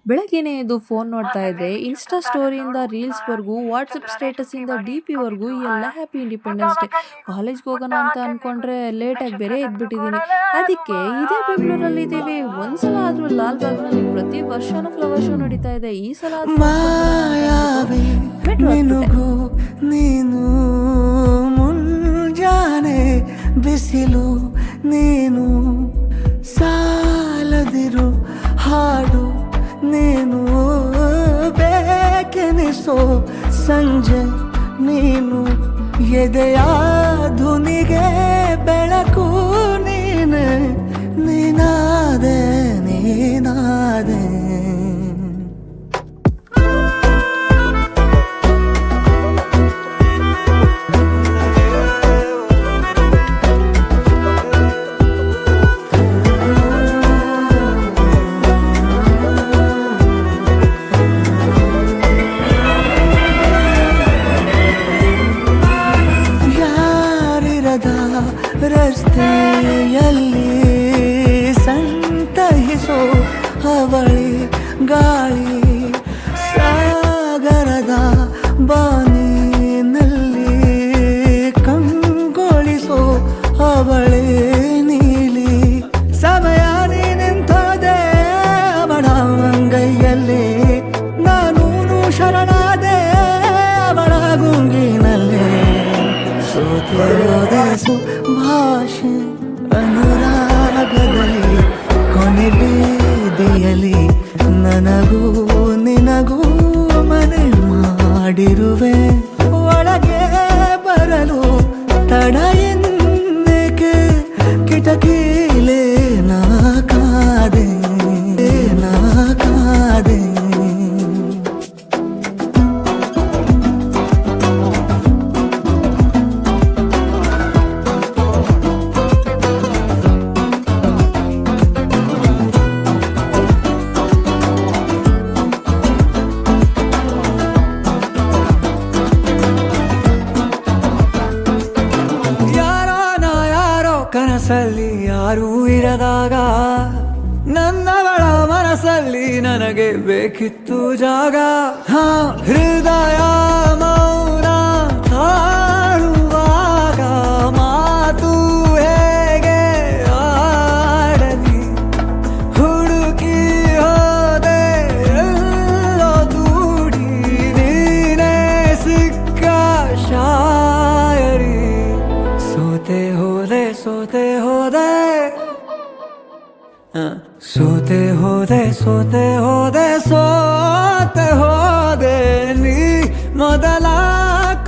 ಬೆಳಗ್ಗೆನೇ ಎದ್ದು ಫೋನ್ ನೋಡ್ತಾ ಇದ್ರೆ ಇನ್ಸ್ಟಾ ಸ್ಟೋರಿಯಿಂದ ರೀಲ್ಸ್ವರೆಗೂ ವಾಟ್ಸಪ್ ಸ್ಟೇಟಸಿಂದ ಡಿ ಪಿವರೆಗೂ ಎಲ್ಲ ಹ್ಯಾಪಿ ಇಂಡಿಪೆಂಡೆನ್ಸ್ ಡೇ. ಕಾಲೇಜ್ಗೆ ಹೋಗೋಣ ಅಂತ ಅನ್ಕೊಂಡ್ರೆ ಲೇಟಾಗಿ ಬೇರೆ ಎದ್ಬಿಟ್ಟಿದ್ದೀನಿ. ಅದಕ್ಕೆ ಇದೇ ಬೆಂಗಳೂರಲ್ಲಿದ್ದೀವಿ, ಒಂದ್ಸಲ ಆದ್ರೂ ಲಾಲ್ ಬಾಗ್ನಲ್ಲಿ ಪ್ರತಿ ವರ್ಷನೂ ಫ್ಲವರ್ ಶೋ ನಡೀತಾ ಇದೆ. ಈ ಸಲ ಆದ್ರೂ ಮಾಯಾವಿ ಮೆಟ್ರೋ ಹತ್ಬಿಟ್ಟೆ. ನಿನಗೂ ನೀನು ಮುಂಜಾನೆ ಬಿಸಿಲು ನೀನು ಸಾಲದಿರು ಹಾಡು ನೀನು ಬೇಕೆನಿಸೋ ಸಂಜೆ ನೀನು ಎದೆಯ ಧುನಿಗೆ ಬೆಳಕು ನೀನೆ ನೀನಾದೆ ನೀನಾದೆ. ಯಾರಿರದ ರಸ್ತೆಯಲ್ಲಿ ಸಂತಹಿಸೋ ಅವಳಿ ಗಾಳಿ ಸಾಗರದ ಬಾನಿನಲ್ಲಿ ಕಂಗೊಳಿಸೋ ಅವಳೆ ನೀಲಿ ಸಮಯ ನಿಂತೋದೆ ಅವಳ ಅಂಗೈಯಲ್ಲಿ ನಾನು ಶರಣಾದೆ ಅವಳ ಗುಂಗಿನಲ್ಲಿ. ಸೋತೆಯೋದೆಸು ಭಾಷೆ ಅನುರಾಗದಲ್ಲಿ ಕೊನೆ ಬೀದಿಯಲ್ಲಿ ನನಗೂ ನಿನಗೂ ಮನೆ ಮಾಡಿರುವೆ. ಒಳಗೆ ಬರಲು ತಡ ಎನ್ನಕ್ಕೆ ಕಿಟಕಿಲೇ ನಾ ಕಾದೆ ನಾ ಕಾದೆ. ಕನಸಲ್ಲಿ ಯಾರೂ ಇರದಾಗ ನನ್ನವಳ ಮನಸ್ಸಲ್ಲಿ ನನಗೆ ಬೇಕಿತ್ತು ಜಾಗ. ಹೃದಯ ಮೌನ ತಾಳುವಾಗ ಮಾತು ಹೇಗೆ ಆಡಲಿ ಹುಡುಕಿ ಹೋದೆ ಎಲ್ಲೋ ದೂಡಿ ನೀನೇ ಸಿಕ್ಕ ಶಾಯರಿ. ಸೋತೆ ಹೋದೆ ಸೋತೆ ಹೋದೆ ಸೋತೆ ಹೋದೆ ಸೋತೆ ಹೋದೆ ಸೋತೆ ಹೋದೆ ನೀ ಮೊದಲ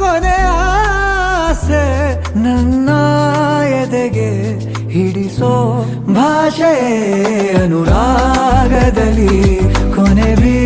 ಕೊನೆ ಆಸೆ ನನ್ನ ಎದೆಗೆ ಹಿಡಿಸೋ ಭಾಷೆ ಅನುರಾಗದಲ್ಲಿ ಕೊನೆ ಬೀ